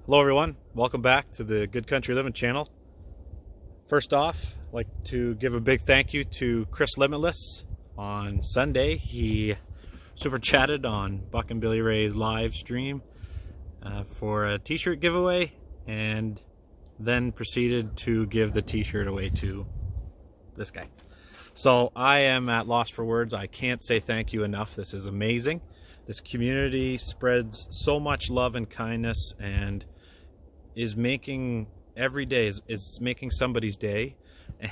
Hello everyone, welcome back to the Good Country Living channel. First off, I'd like to give a big thank you to Chris Limitless. On Sunday, he super chatted on Buckin Billy Ray's live stream for a t-shirt giveaway, and then proceeded to give the t-shirt away to this guy. So I am at loss for words. I can't say thank you enough. This is amazing. This community spreads so much love and kindness and is making every day is making somebody's day,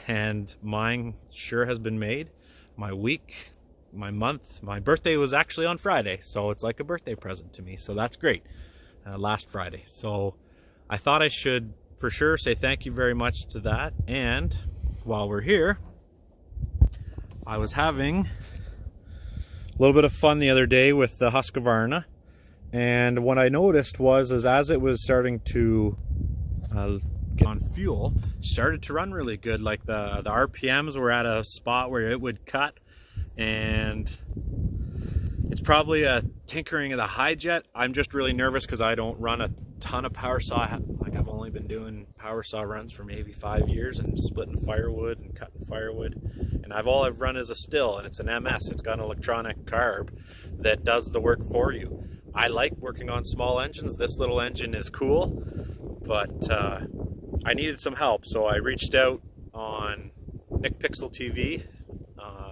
and mine sure has been made. My week, my month, my birthday was actually on Friday, so it's like a birthday present to me, so that's great. Last Friday, so I thought I should for sure say thank you very much to that. And while we're here, I was having a little bit of fun the other day with the Husqvarna, and what I noticed was as it was starting to get on fuel, started to run really good. Like the RPMs were at a spot where it would cut, and it's probably a tinkering of the high jet. I'm just really nervous because I don't run a ton of power saw. Like, I've only been doing power saw runs for maybe 5 years and splitting firewood and cutting firewood, and all I've run is a still, and it's an MS. It's got an electronic carb that does the work for you. I like working on small engines. This little engine is cool, but I needed some help, so I reached out on Nick Pixel TV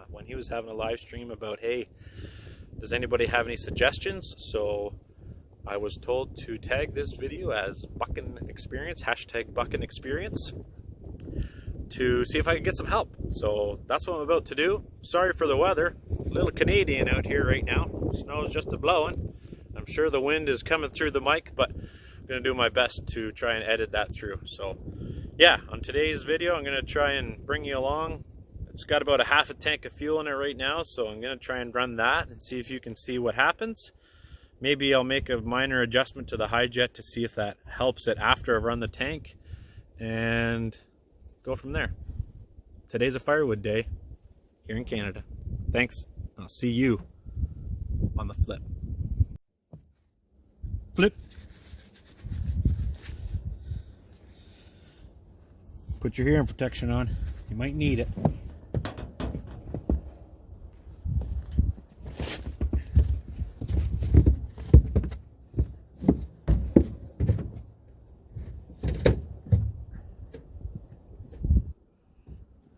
when he was having a live stream about, hey, does anybody have any suggestions? So I was told to tag this video as Buckin Experience, hashtag Buckin Experience, to see if I could get some help. So that's what I'm about to do. Sorry for the weather. A little Canadian out here right now. Snow's just a-blowing. I'm sure the wind is coming through the mic, but I'm going to do my best to try and edit that through. So yeah, on today's video, I'm going to try and bring you along. It's got about a half a tank of fuel in it right now, so I'm going to try and run that and see if you can see what happens. Maybe I'll make a minor adjustment to the high jet to see if that helps it after I've run the tank, and go from there. Today's a firewood day here in Canada. Thanks. I'll see you on the flip. Flip. Put your hearing protection on. You might need it.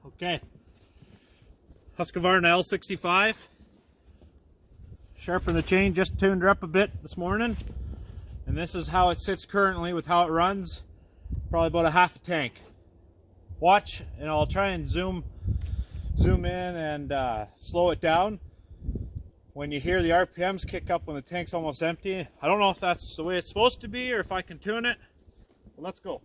Okay. Husqvarna L65. Sharpened the chain, just tuned her up a bit this morning. And this is how it sits currently with how it runs. Probably about a half a tank. Watch, and I'll try and zoom in and slow it down. When you hear the RPMs kick up when the tank's almost empty, I don't know if that's the way it's supposed to be or if I can tune it. But let's go.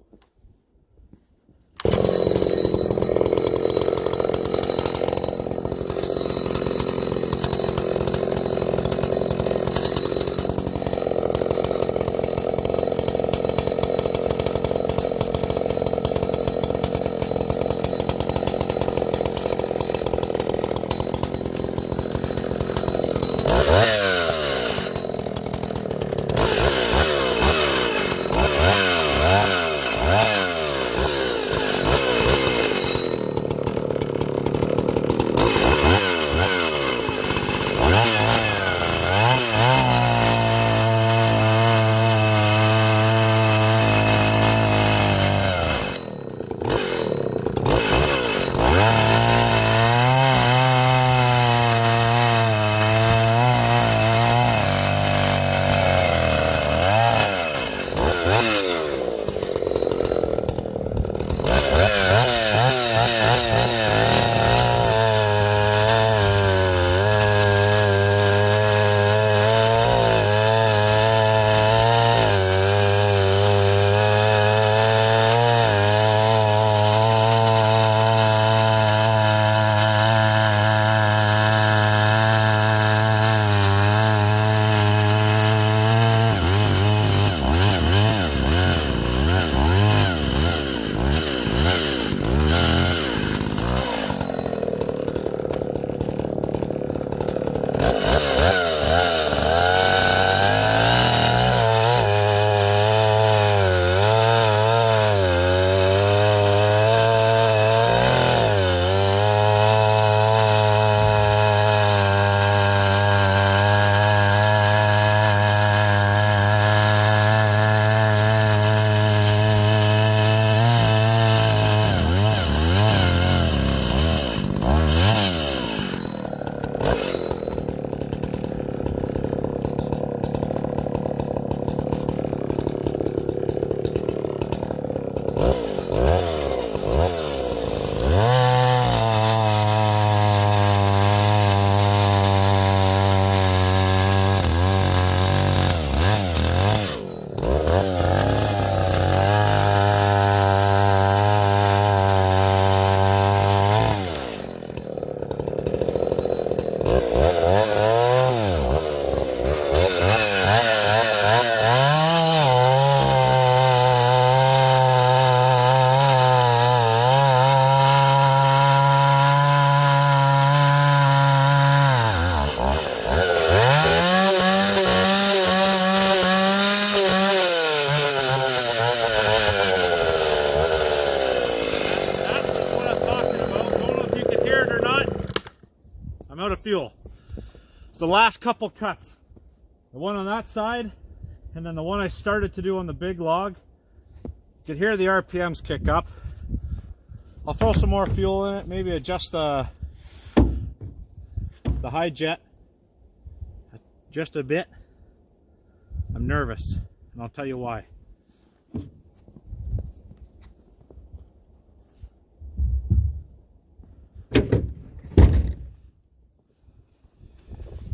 the last couple cuts. The one on that side, and then the one I started to do on the big log. You could hear the RPMs kick up. I'll throw some more fuel in it, maybe adjust the high jet just a bit. I'm nervous, and I'll tell you why.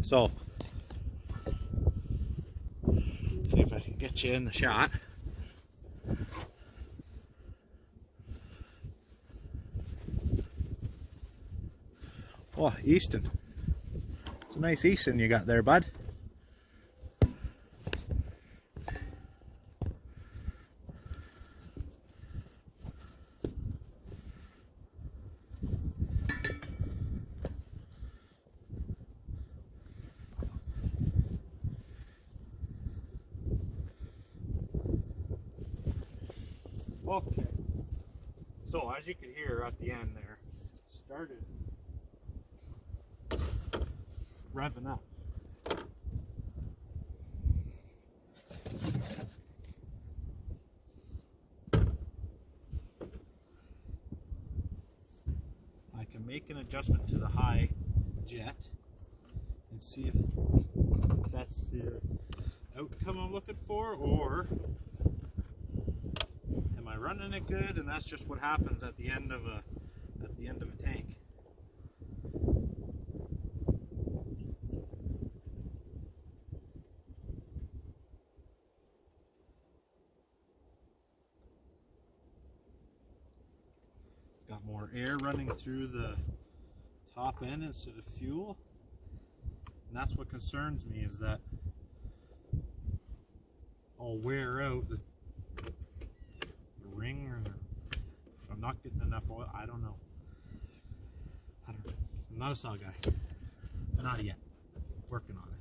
So, see if I can get you in the shot. Oh, Easton. It's a nice Easton you got there, bud. Okay, so as you can hear at the end there, it started revving up. I can make an adjustment to the high jet and see if that's the outcome I'm looking for, or am I running it good and that's just what happens at the end of a tank. It's got more air running through the top end instead of fuel, and that's what concerns me, is that I'll wear out the ring, or if I'm not getting enough oil. I don't know. I'm not a saw guy. Not yet. Working on it.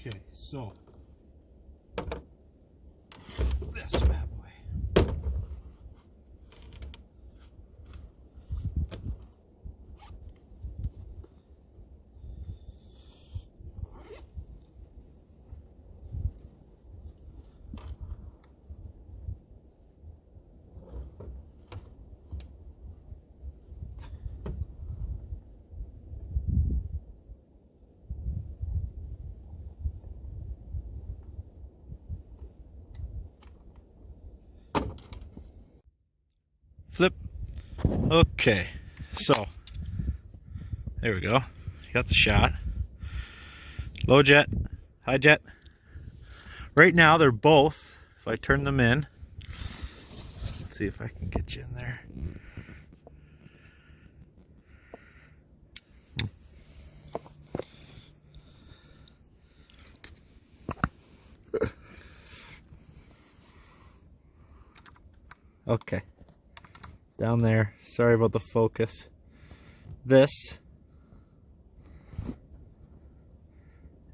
Okay, so this bad boy. Flip. Okay, so there we go. Got the shot. Low jet, high jet. Right now they're both, if I turn them in, let's see if I can get you in there. Okay. Down there. Sorry about the focus. This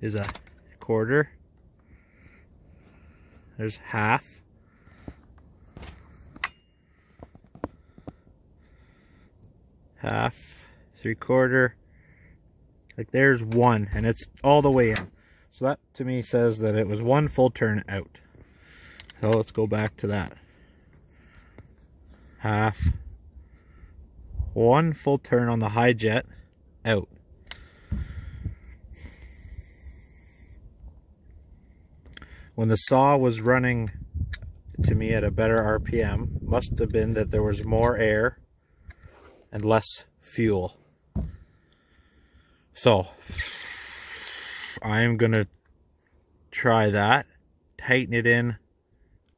is a quarter. There's half. Half, 3/4. Like there's one, and it's all the way in. So that to me says that it was one full turn out. So let's go back to that. Half, one full turn on the high jet, out. When the saw was running to me at a better RPM, must have been that there was more air and less fuel. So I'm gonna try that, tighten it in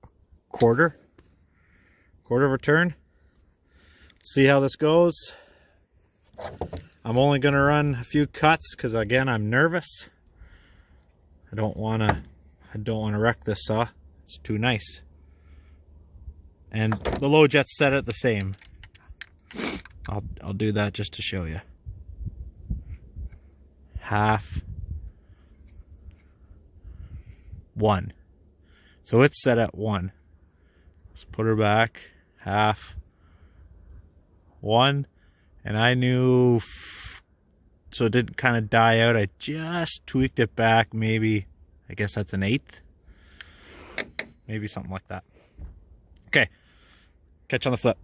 a quarter, quarter of a turn. See how this goes. I'm only going to run a few cuts because again I'm nervous. I don't want to wreck this saw. It's too nice. And the low jet's set at the same. I'll do that just to show you. Half. 1. So it's set at 1. Let's put her back. Half. 1. And I knew, so it didn't kind of die out. I just tweaked it back. Maybe, I guess that's an 1/8. Maybe something like that. Okay. Catch on the flip.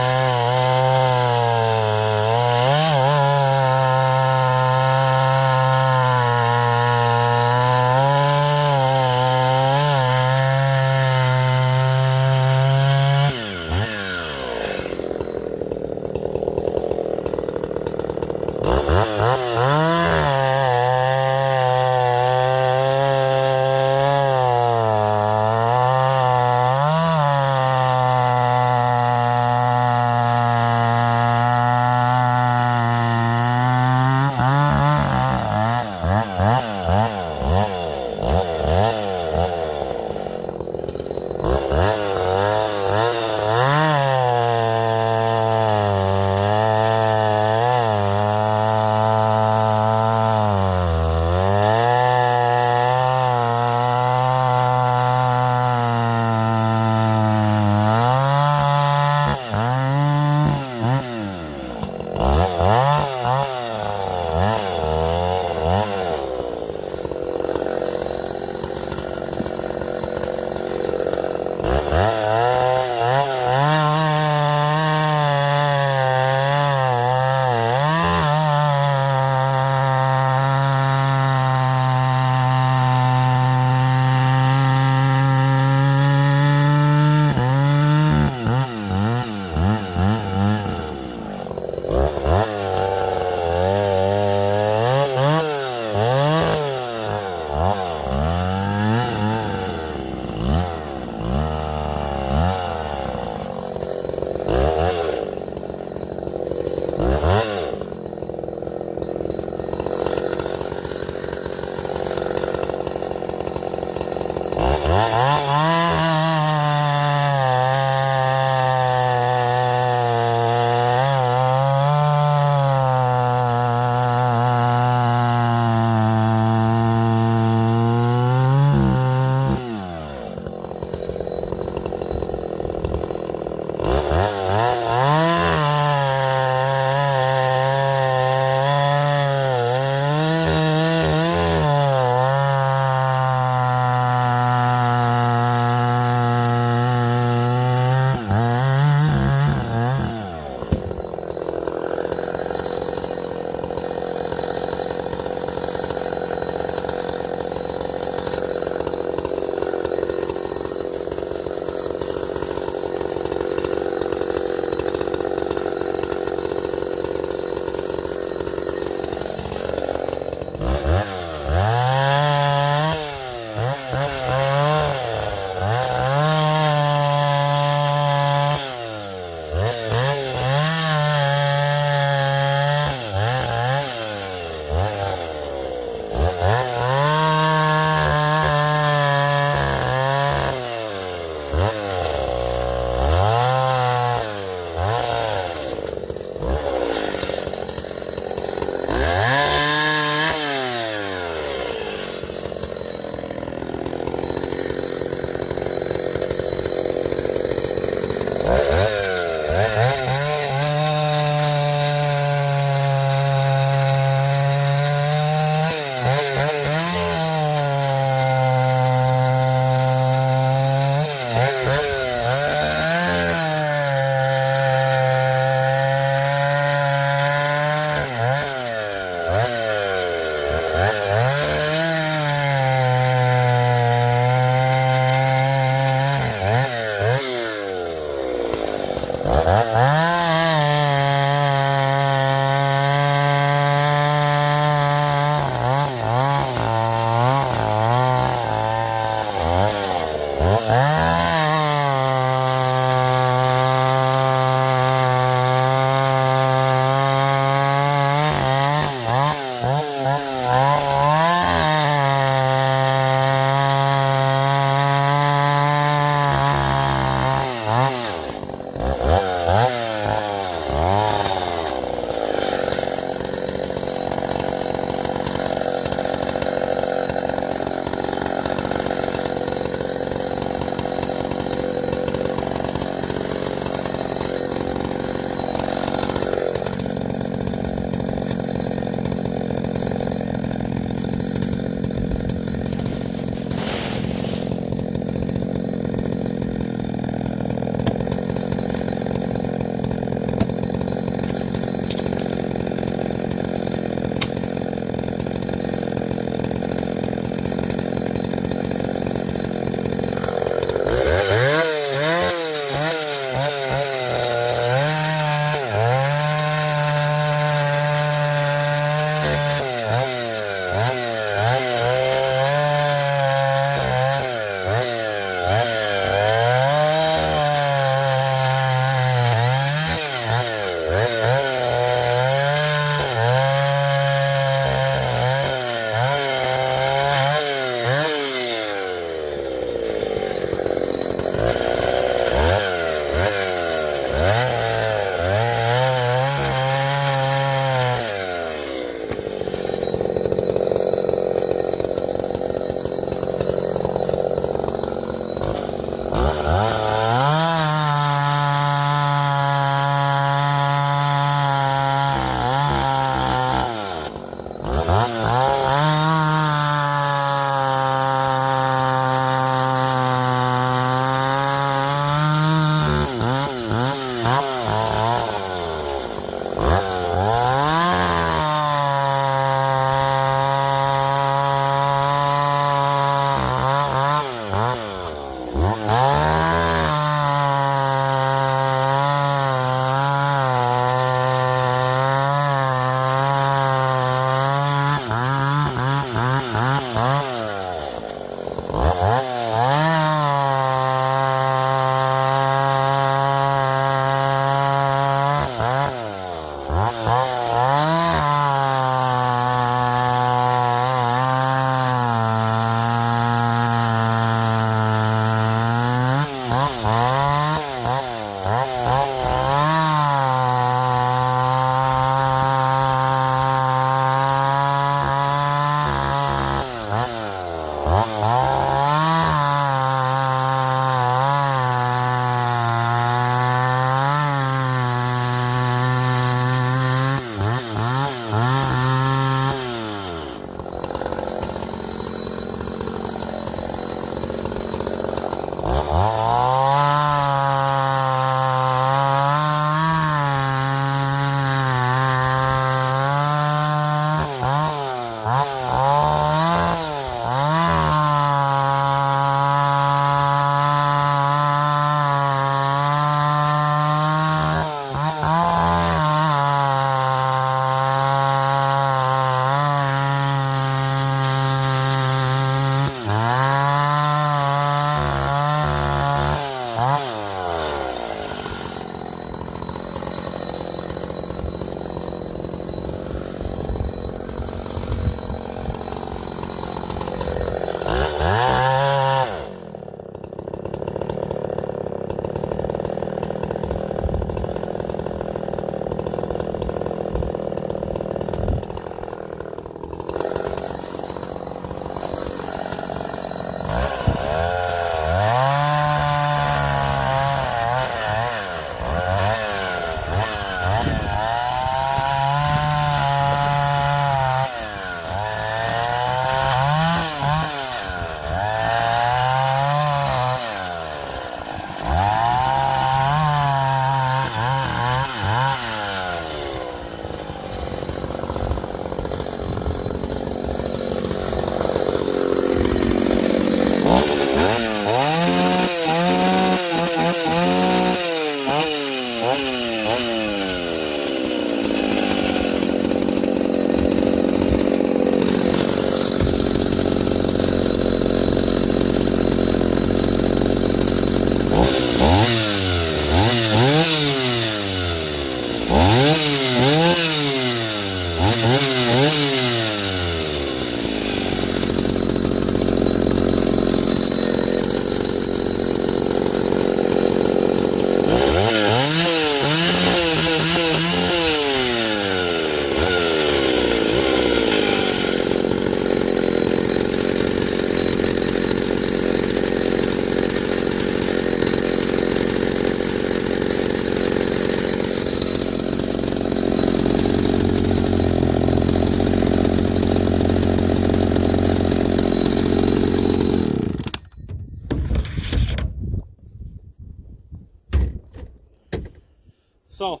So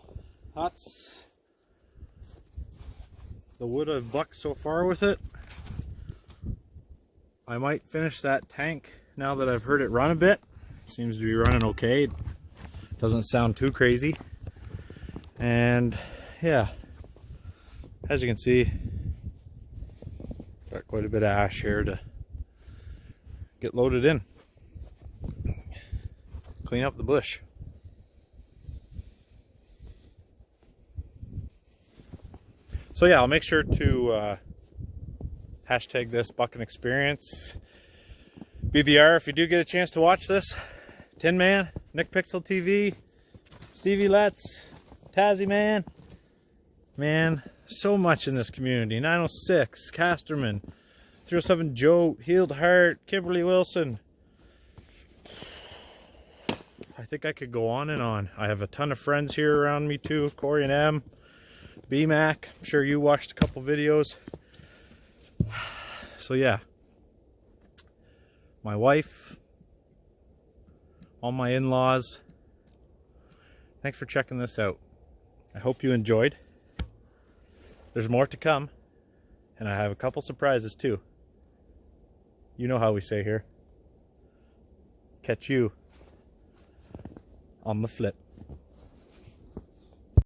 that's the wood I've bucked so far with it. I might finish that tank now that I've heard it run a bit. Seems to be running okay. Doesn't sound too crazy. And yeah, as you can see, got quite a bit of ash here to get loaded in. Clean up the bush. So yeah, I'll make sure to hashtag this Buckin experience. BBR, if you do get a chance to watch this, Tin Man, Nick Pixel TV, Stevie Letts, Tazzy Man, man, so much in this community. 906, Casterman, 307 Joe, Healed Heart, Kimberly Wilson. I think I could go on and on. I have a ton of friends here around me too, Corey and M. B-Mac, I'm sure you watched a couple videos. So yeah, my wife, all my in-laws, thanks for checking this out. I hope you enjoyed. There's more to come, and I have a couple surprises too. You know how we say here. Catch you on the flip.